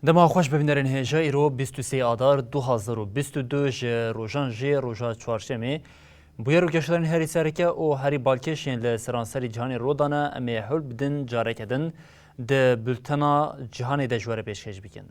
دما خوش ببینرین هجا ایرو 23 آذار 2022 روزان جی روزا چوارشنبه بویا رو گشتن هری سرکه او هری بالکشین ل سرانسری جهان رودانه امی حل بدن جاره کدن د بولتنا جهان د جواره پیشکش بکن.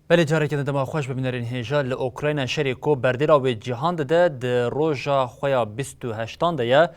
بله جاره کدن دما خوش ببینرین هجا ل اوکراین شریکو بردیرا و جهان ده د روزا خویا 28 ده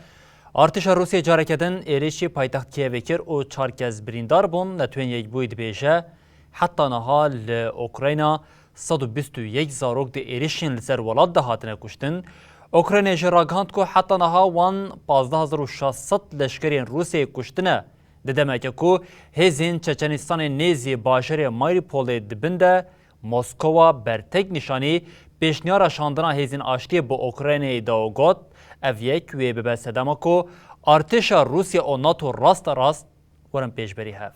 ارتش روسیه جاره کدن ایریشی پایتخت کیو کر او چارکز بریندار بون نتوین یک بوید بیشه حتی نها ل اوکراین 121 زاروک ده ایریشین لسر ولاد ده هاتنه کشتن اوکراین جراگاند کو حتی نها وان 15600 لشکرین روسیه کشتنه ده دمکه کو هزین چچنستان نیزی باشر ماریپول دبنده موسکوا برتک نشانی پیشنیار شاندنا هزین آشتی با اوکراین داوگات او یک و به صدامه کو ارتش روسیه و ناتو راست ورم پیشبری هف.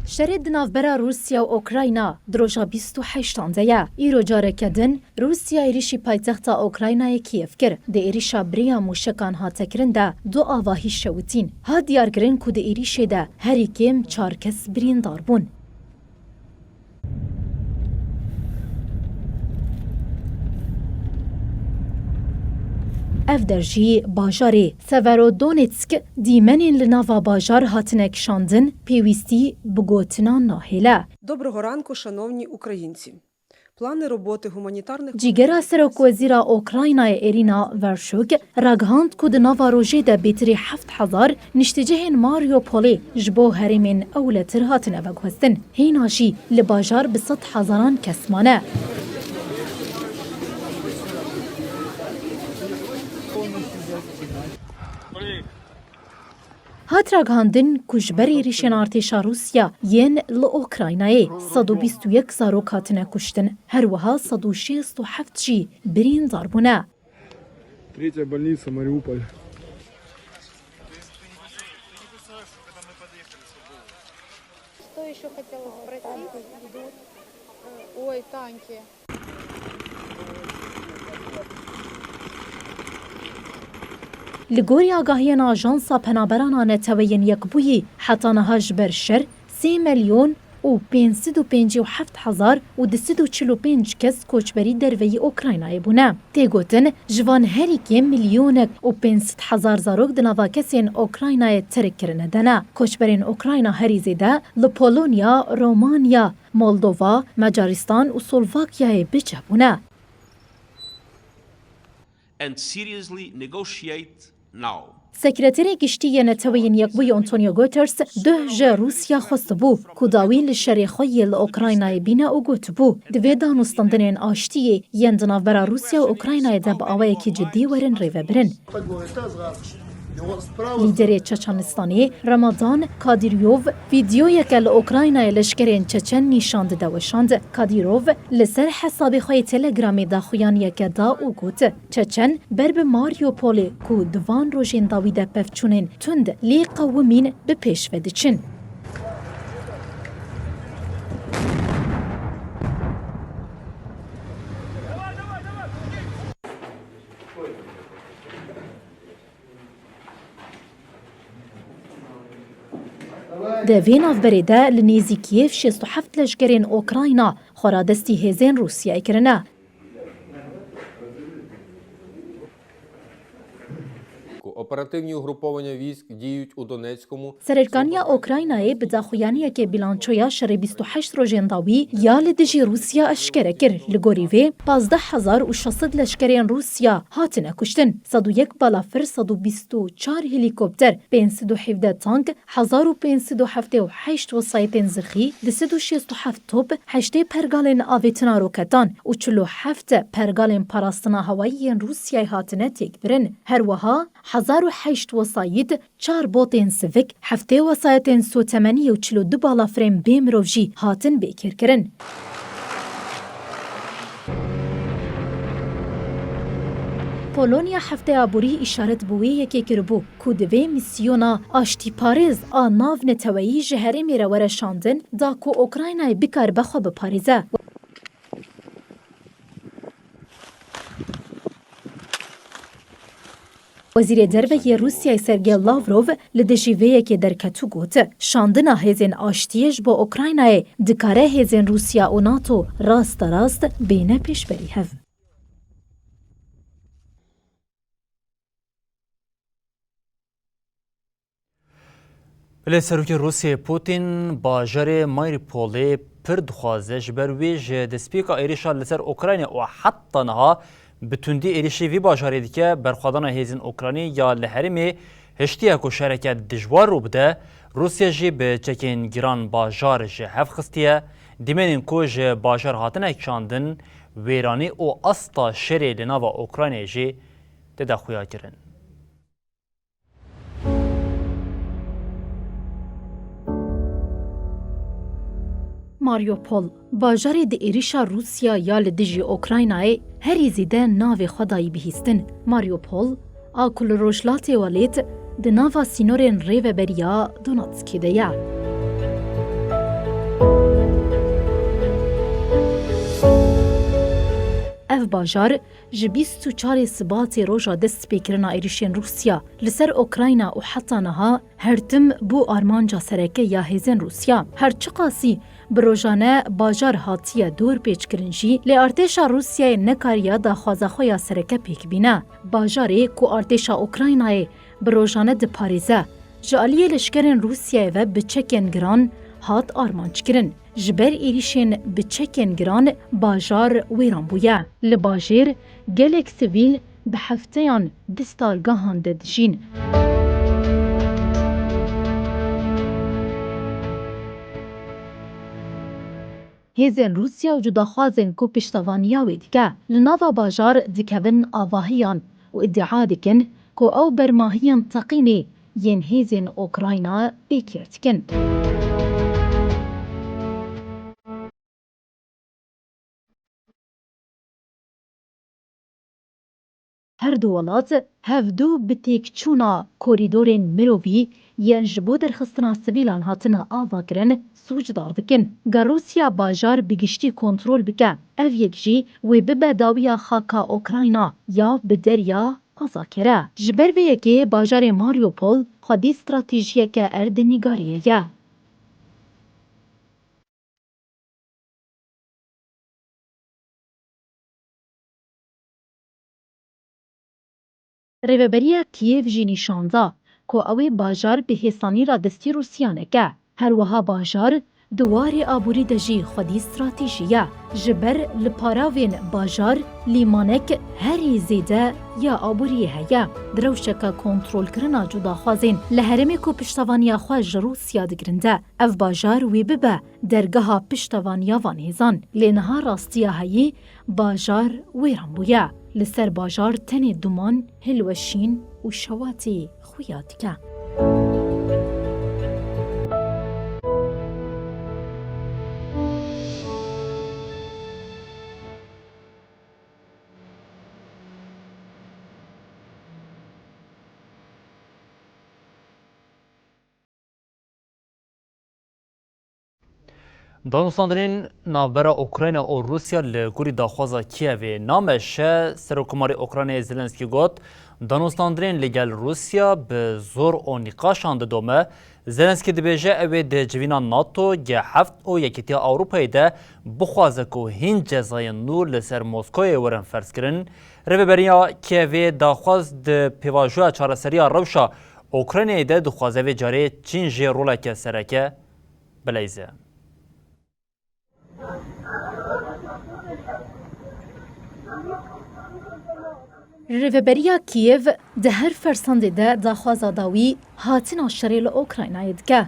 شرد نافبرا روسیا و اوکراینا دروژا 28 ده ایرو جاره کدن روسیا ایریشی پایتخت اوکراینای کیف کر ده ایریشا بریا موشکان ها تکرن ده دو آواهی شوتین ها دیار گرن که ده ایریشه ده هری کم چارکس بریندار بون. اف درجی باجاری سورودونیتسک دیمنین لناوا باجار هاتنک شاندن پیوستی بگوتنا ناهیله. Доброго ранку, шановні українці. Плани роботи гуманітарних... جیگرا سرک وزیرا اوکراینای ایرینا ورشوک راگهاند کود ناوا روژه ده بیتری 7000 نشتجهن ماریو پولی جبو هریمین اولتر هاتنه بگوستن. هیناشی لباجار ب 100,000 کسمانه. هات راگهاندن کجبری ریشن ارتشا روسیا ین لأوکراینای 121 زاروک هاتنه کشتن هر وها 167 جی برین ضربونه. Третья больница, Мариуполь. Что еще хотела спросить? Ой, танки. لگوری آگاهی آژانسا پنابران نتوین یک بویی حتی نهاج برشر 3,557,245 کس کوچبری دروی اوکراینای بونه. تیگوتن جوان هری که 1,500,000 زاروک دنوا کسین اوکراینای ترک کرنه دنه. کوچبرین اوکراینا هری زیده لپولونیا، رومانیا، مولدووا، مجارستان و سلواکیای بچه بونه. And seriously negotiate now. سکرتری گشتی نتوین یک بوی انتونیو گوترس ده جه روسیا خواست بو کداوی لشریخوی لأوکراینای بینه او گوت بو دوی دانستاندنین آشتی یندناو برا روسیا و اوکراینای ده با آوه که جدی ورن ریوه برن. لیدر چچنستانی رمضان کادیروف ویدیو یک لأوکراینای لشکرین چچن نیشاند دوشاند. کادیروف لسر حساب خوی تلگرامی دا خویان یک دا او گوت چچن برب ماریوپول کو دوان روژین داویده پفچونین تند لی قومین به پیش ودچن. ده وین آفبریده لنیزی کیف 67 لشکرین اوکراینا خورادستی هزین روسیه کرنه. оперативні угруповання військ діють у Донецькому. سرکانیا اوکراینای به داخویانی که بیلانچویا شر 28 روزین داوی یا لدجی روسیا اشکره کر لگوری وی 15600 لشکرین روسیا هاتنه کشتن 101 بالافر 124 هلیکوپتر 517 تانک 1578 وسایت زرخی 267 توپ 8 پرگالین آویتنا روکتان و 47 پرگالین پاراستنا هوایی روسیای هاتنه تک برن هر وها 1008 وسایت 4 بوتین سیویک 7 وسایت سو 82 بالافرین بیمروجی هاتن بیکر کرن پولونیا هفته آبوری اشارت بوی یکی کربو کودوی میسیونا آشتی پاریز آناو نتوایی جهری میره ورشاندن دا کو اوکراینای بکار بخوا بپاریزه وزیر دربه روسیای سرگی لاوروف لدجیوه که درکتو گوت شاندنا هزین آشتیش با اوکراینای دکاره هزین روسیا و ناتو راست بینه پیش بری هف. لی سروک روسیه پوتین باجر ماریپولی پر دخوازه جبر ویج دسپیکا ایریشا لسر اوکراین و حتی نها بتوندی ایریشی وی باجاری دیگه برخوادان هیزین اوکراینی یا لحرمی هشتیه که شرکت دجوار رو بده روسیه جی به چکین گیران باجار جه هف خستیه دیمینین که جه باجار هاتن اکشاندن ویرانی و استا شری لناوا اوکراینی جی ده خویا کرن. ماریوپول باجاری د ایریشا روسیا یا لدجی اوکراینای هری زیده ناو خدایی بهیستن ماریوپول آکل روشلات والیت د ناوا سینورین ریو بریا دوناتسکی دیا اف باجار جبیستو چاری سباتی روژا دست پیکرنا ایریشین روسیا لسر اوکراینا و حتی نها هرتم بو آرمانجا سرکه یا هیزن روسیا هر چقاسی بروژانه باجار هاتیه دور پیچ کرنجی لی ارتشا روسیای نکاریا دا خوازخویا سرکه پیک بینه باجاری کو ارتشا اوکراینای بروژانه د پاریزه جالیه لشکرین روسیای و بچکن گران هات آرمانچ کرن جبر ایریشین بچکن گران باجار ویران بویه لباجیر گلک سویل به هفتهان دستارگاهان ددجین هیزن روسیا و جداخوازن کو پشتوانیاوی دیگه لناوا باجار دکوین آواهیان و ادعا دکن کو او برماهیان تقینی ین هیزن اوکراینا بیکرتکن. هر دو ولات هفدو بتیک چونا کوریدورین مروی یان جبو درخستنا سویلان هاتنا آوا کرن سوج داردکن. روسیا باجار بگشتی کنترول بکه او یک جی و ببه داویا خاکا اوکراینا یا بدریا آزاکره. جبر و یکی باجار ماریوپول خودی استراتیجیه که اردنیگاریه یه. ریوبریا کیف جی نشانده که اوی باجار به حسانی را دستی روسیانه که هر وها باجار دواری آبوری دجی خودی استراتیجیه جبر لپاراوین باجار لیمانک هری زیده یا آبوری هیا دروشکا کنترول کرنا جدا خوازین لحرمی کو پشتوانیا خواج روسیا دگرنده اف باجار وی ببه درگاه پشتوانیا وانیزان لینها راستیا هایی باجار ویران بویا لسر باجار تنی دومان هلوشین و شواتی خویات که. دانستاندنین ناوبرا اوکراین و روسیا لگوری داخوازا کیوی نامش سروکماری اوکراین زلنسکی گوت دانستاندنین لگل روسیا به زور و نقاشان دومه زلنسکی دبیجه اوی ده جوینا ناتو گه هفت او یکیتی اوروپای ده بخوازه که هین جزای نور لسر موسکوی ورن فرض کرن رببریا کیوی داخواز ده پیواجوه چارسریا روشا اوکراینای ده دخوازه و جاری چین جی رولک سرکه بلیزه. رهبریا کیف ده هر فرسنده ده داخوازا داوی هاتینا شریل اوکراینای دکه.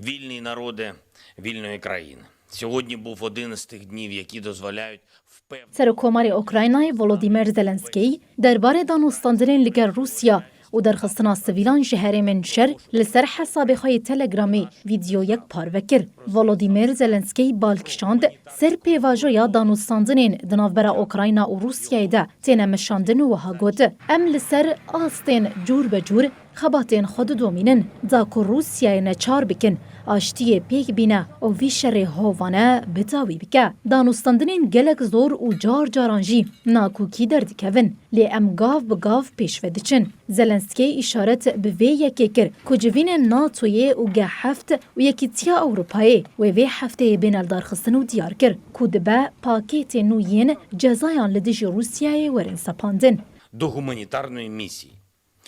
Вільні народи вільної країни. Сьогодні був один з тих днів, які дозволяють впевнити. سرکوماری اوکراینای ولودیمیر زلنسکی درباره دانوستاندنین لگر روسیا و درخستنا سویلان جهرمن شر لسر حساب خواهی تلگرامی ویدیو یک پاروکر. ولودیمیر زلنسکی بالکشاند سر پیواجویا دانوستاندنین دنافبرا اوکراینا و روسیای ده تینه مشاندن و هاگود. ام لسر آستین جور بجور خباتین خود دومینن دا که روسیای نچار بکن آشتی پیک بینه و وی شر هوانه بتاوی بکه. دانوستاندنین گلک زور و جار جارانجی ناکوکی دردکوین لی ام گاف بگاف پیش ودچن. زلنسکی اشارت به وی یکی کر کجوین ناتوی و گه هفت و یکی تیا اوروپایی و وی هفته بین الدارخستن و دیار کر کودبه پاکیت نوین جزایان لدیج روسیای ورن سپاندن. До гуманітарної місії.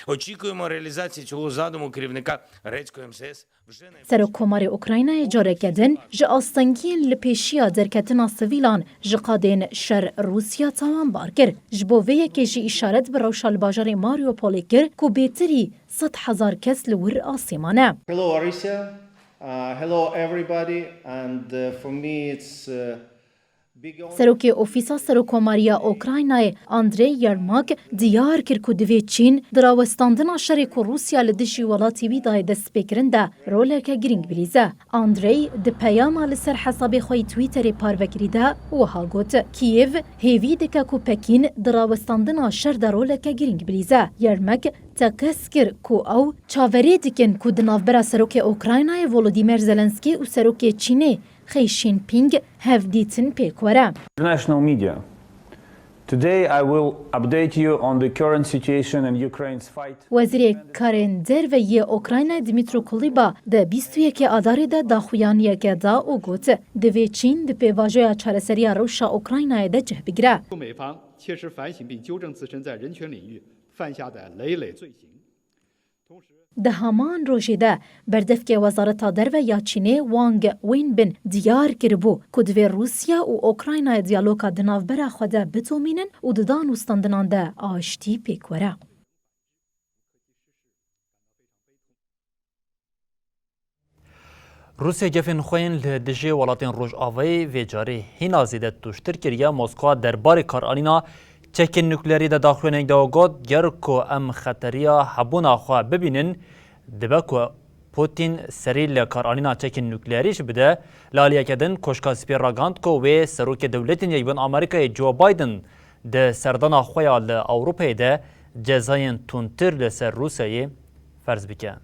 Очікуємо реалізації цього задуму керівника грецької МСС вже найближчим. سرکوماری اوکراینای جاره کدن جه آستانگین لپیشیا درکتنا سویلان جه قادین شر روسیا تاوان بار کر. جبو ویه که جه اشارت بر روشال باجار ماریوپولی کر که بیتری 100,000 کس لور آسیمانه. Hello Arisia, hello everybody, and for me it's big honor. سروک اوفیسا سرکوماریا اوکراینای اندری یرماک دیار کر که دوی چین دراوستاندنا شرک روسیا لدشی ولاتی ویدای دست بکرنده رولک گرینگ بلیزه. اندری ده پیاما لسر حساب خوی تویتر پاروکریده و ها گوت کیف هیوی دکا که پکین دراوستاندنا شر در رولک گرینگ بلیزه. یرماک تکس کر که او چاوری دکن که دنافبرا سروک اوکراینای ولودیمیر زلنسکی و سروک چینه خی شینپینگ هفدیتن پیکوره. International media. Today I will update you on the current situation in Ukraine's fight. وزیر کارندر و یه اوکراین دیمیترو کولیبا ده 21 آداری ده داخویانیه که دا او گوت دوی چین ده پیواجویا چارسری روشا اوکراینای ده جه بگره. 美方切实反省并纠正自身在人权领域犯下的累累罪行。 ده همان روژه ده بردف که وزارت در و یا چینه وانگ وینبن دیار کربو که دوی روسیا و اوکراین دیالوگا دناو برا خوده بتومینن و ددان و ستاندنان ده آشتی پیکوره. روسیا گفن خوین لدجه ولاتین روش آوی و جاری هینا زیده توشتر کریا موسکوا دربار کارآلینا چکن نوکلری ده داخلین داوگاد گر که ام خطریا حبونا خواه ببینن دبا که پوتین سری لکارآلینا چکن نوکلریش بده لالیه کدن کشکا سپیر راگاند که و سروک دولتین یکبن آمریکای جو بایدن ده سردان خواه لأوروپای ده جزاین تونتر لسر روسیای فرض بکن.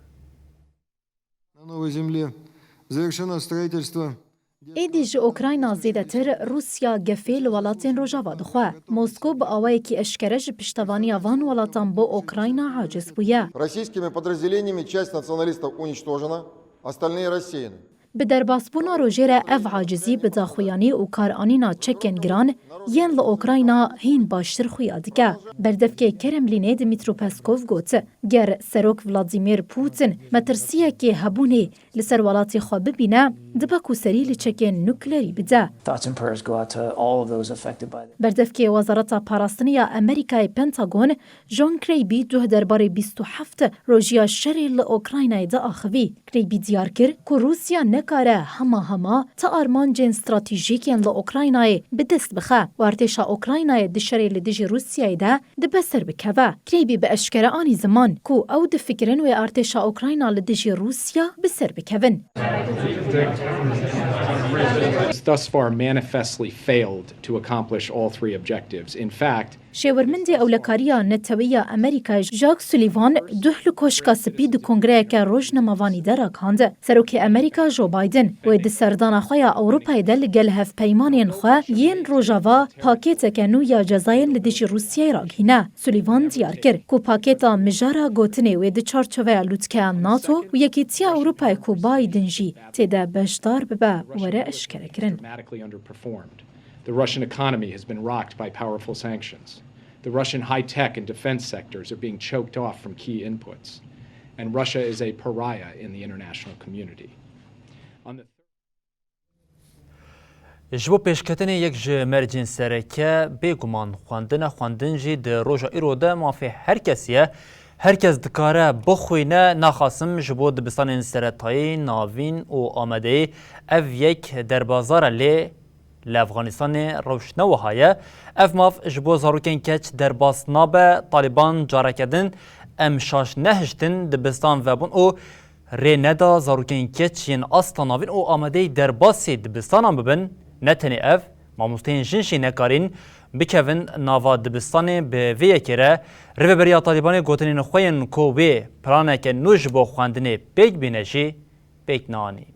ایدیج اوکراین زیده تر روسیا گفیل ولاتین روژاوا دخواه. موسکو با آوایی که اشکرش پشتوانی وان ولاتان با اوکراین عاجز بویه. Российскими подразделениями часть националистов уничтожена, остальные рассеяны. به درباسبونا روژیر اف عاجزی به داخویانی و کارآنینا چکن گران ین لأوکراینا هین باشتر خویادکه. بردف که کرملینه دمیترو پسکوف گوت گر سروک ولادیمیر پوتین مترسیه که هبونه لسر ولاتی خواه ببینه دبکو سری لچکن نوکلری بده. بردف که وزارت پاراستنی امریکای پنتاگون جون کریبی دوه درباره 27 روژیا شری لأوکراینا ده آخوی. کریبی دیار کر که روسیا نکاره هما تا آرمانجین استراتیژیکین لأوکراینای به دست بخه و ارتشا اوکراینای دشری لدیج روسیای ده بسر بکوه. کریبی به اشکره آنی زمان که او ده فکرین و ارتشا اوکراینا لدیج روسیا بسر بکوین. Thus far manifestly failed to accomplish all three objectives. In fact, شێوەرمەندی ئەولەکاریە نەتەوەیە ئەمریکا ژاک سولیڤان دوحل کۆشکا سپی دی کۆنگرەیەکە ڕۆژنەمەوانیدا ڕاگەاند. سەرۆکی ئەمریکا ژۆ بایدن وێ دی سەردانا خۆیان ئەوروپایدا لەگەل هەفپەیمانێن خۆ یەن ڕۆژاوا پاکێتێکە نو یا جەزایەن لە دژی رووسیای ڕاگهینە. سولیڤان دیار کرد کو پاکێتا مژارە گوتنێ وێ دی چارچۆڤەیە لوتکەیان ناتۆ و یەکێتیە ئەوروپای کو بایدن ژی تێدا بەشدار ببە وەرە ئەشکەرەکردن. The Russian economy has been rocked by powerful sanctions. The Russian high-tech and defense sectors are being choked off from key inputs. And Russia is a pariah in the international community. جبو پیشکتنی یک جمرجین سرکه بگمان خواندن جی ده روژا ایروده مافی هر کسیه هر کس دکاره بخوینه نخواستم جبو دبستان سرطایی ناوین و آمده او یک در بازار لی لافغانستان روشنه و هایه اف ماف جبو زاروکن کچ در باسناب طالبان جارکدن امشاش نهشتن دبستان وبون او ری ندا زاروکن کچ ین آستاناوین او آمده در باسی دبستان ببن نتنی اف ماموستین جنشی نکارین بکوین ناوا دبستان به وی کره رو بریا طالبان گوتنین خوین کووی پلانه که نوش با خواندنی بیگ بینشی بیگ نانی.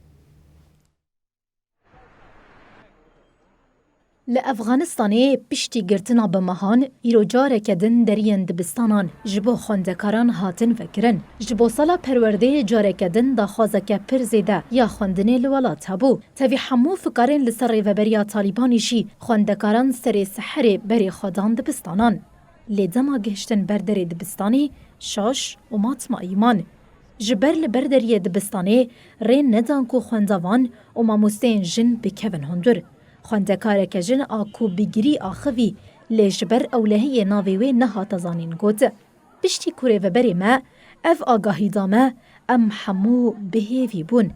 لأفغانستانê piştî girtina bi mehan îro careke din deriyên dibistanan ji bo xwendekaran hatin vekirin. Ji bo sala perwerdeyê careke din daxwazeke pir zêde ya xwendinê li welat hebû. Tevî hemû fikarên li ser rêveberiya Talîbanî jî xwendekaran serê seherê berê xwedan dibistanan. Lê dema gihiştin berderê dibistanê şaş û matma îman. Ji ber li berderiyê dibistanê rê nedan ku xwendevan û mamosteyên jin bikevin hundir. خوندکارێکە ژن ئاکو بیگری ئاخەوی لێ ji ber ewlehiyê navê wê nehate zanîn got. Piştî ku rêveberê me ev agahîda me em hemû bihêvî bûn.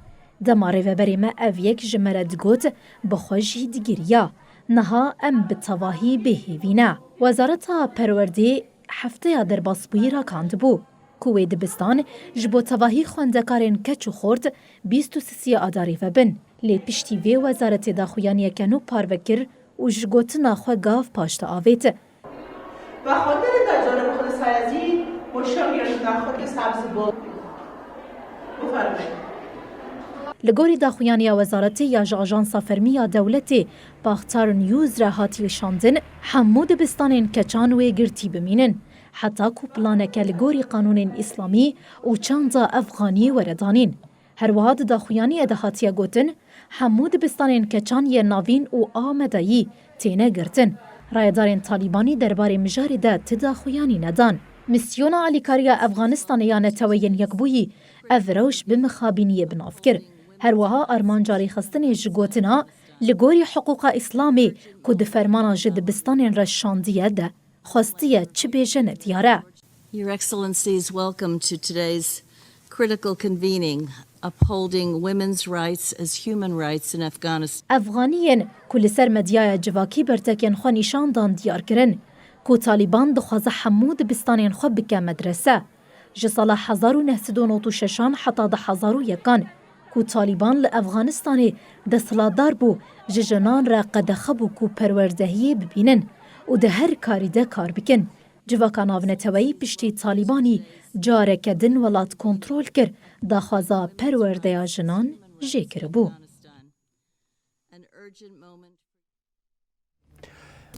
Dema rêveberê me ev yek ji me re digot bi xwe jî digiriya. Niha em bi tevahî bêhêvîne. Wezareta Perwerdê hefteya derbasbûyî rakandibû. Ku wê dibistan ji bo tevahî xwendekarên keç û xort 23 adarî vebin. Lê piştî vê wezaretê daxuyaniyeke nû parvekir û ji gotina xwe gav paşta avêt. Li gorî daxuyaniya wezaretê ya ji ajansa fermiya dewletê Baxtar News re hatiye şandin hemû dibistanên keçan wê girtî bimînin. Heta ku planeke li gorî qanûnên İslamî û çanda Efxanî weredanîn. Herwiha di daxuyaniyê de hatiye gotin hemû dibistanên keçan yên navîn û Amedayî têne girtin. Rayedarên Talîbanî derbarê mijarê de ti daxuyanî nedan. Misyona alîkariya Efxanistanê ya neteweyên yekbûyî ev rewş bi mixabîniyê binav kir. Herwiha armanca rêxistinê ji gotina li gorî hiqûqa Îslamê ku di fermana ji dibistanên re şandiye de xwestiye çi bêje nediyar e. Your Excellencies, welcome to today's critical convening upholding women's rights as human rights in Afghanistan. Efxaniyên ku li ser medyaya civakî bertekên xwe nîşandan diyar kirin ku Talîban dixwaze hemû dibistanên xwe bike medrese. Ji sala 1996 heta 2001 ku Talîban li Efxanistanê desthilatdar bû ji jinan re qedexe bû ku perwerdehiyê bibînin û di her karî de kar bikin. Civaka navneteweyî piştî Talîbanî careke din welat kontrol kir, daxwaza perwerdeya jinan jê kiribû.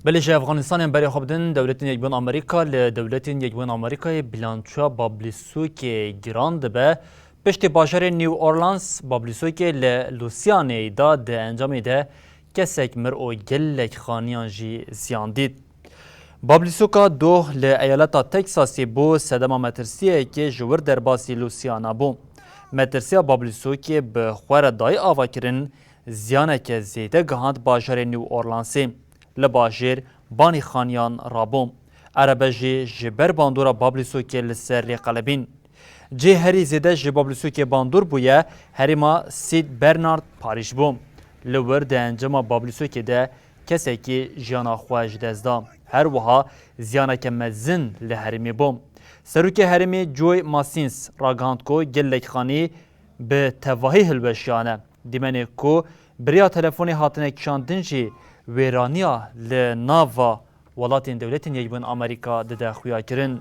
بله جه افغانستان برای خواب دن دولتین یکبون آمریکا لدولتین یکبون آمریکای بلانچوا بابلیسوک گراند به پشت باشر نیو اورلانس بابلیسوک لوسیانه دا ده انجامی ده کسک مر او گلک خانیان جی زیان دید. بابلیسوکا دو لایالتا تکساسی بو سدما مترسیه که جور در باسی لوسیانا بو. مترسیه بابلیسوکی به خوار دای آوا کرن زیانه که زیده گهاند باشر نیو اورلانسی. لباجر بانی خانیان رابوم. عربه جبر باندورا بابلیسوکی لسر قلبین. جه هری زیده جه بابلیسوکی باندور بویه هری ما سید برنارد پاریش بوم. لور ده انجام بابلیسوکی ده کسی که جیانا خواهش دزدا. هر وها زیانه که مزن لحرمی بوم. سروک هرمی جوی ماسینس راگاند کو گلک خانی به تواهی هلبشیانه. دیمنه کو بریا تلفونی هاتنه کشاندن جی ویرانیا لناوا وڵاتین دەولەتین یەکبوون ئەمریکا دەدا خویاکردن.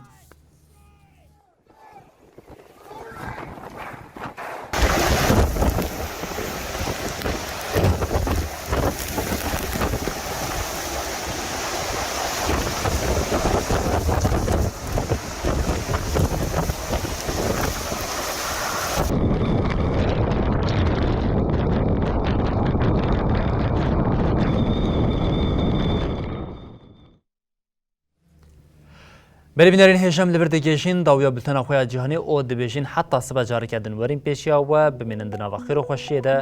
بەربینەرین هێژەم لەبەر دەگەژین داویا بولتەنە خۆیان جیهانی ئەو دەبێژین حتا سبە جارێکە دنوەرین پێشیا و بمێنن دناوە خێر و خۆشیێدە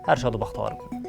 هەر شاد و بەختەوار بن.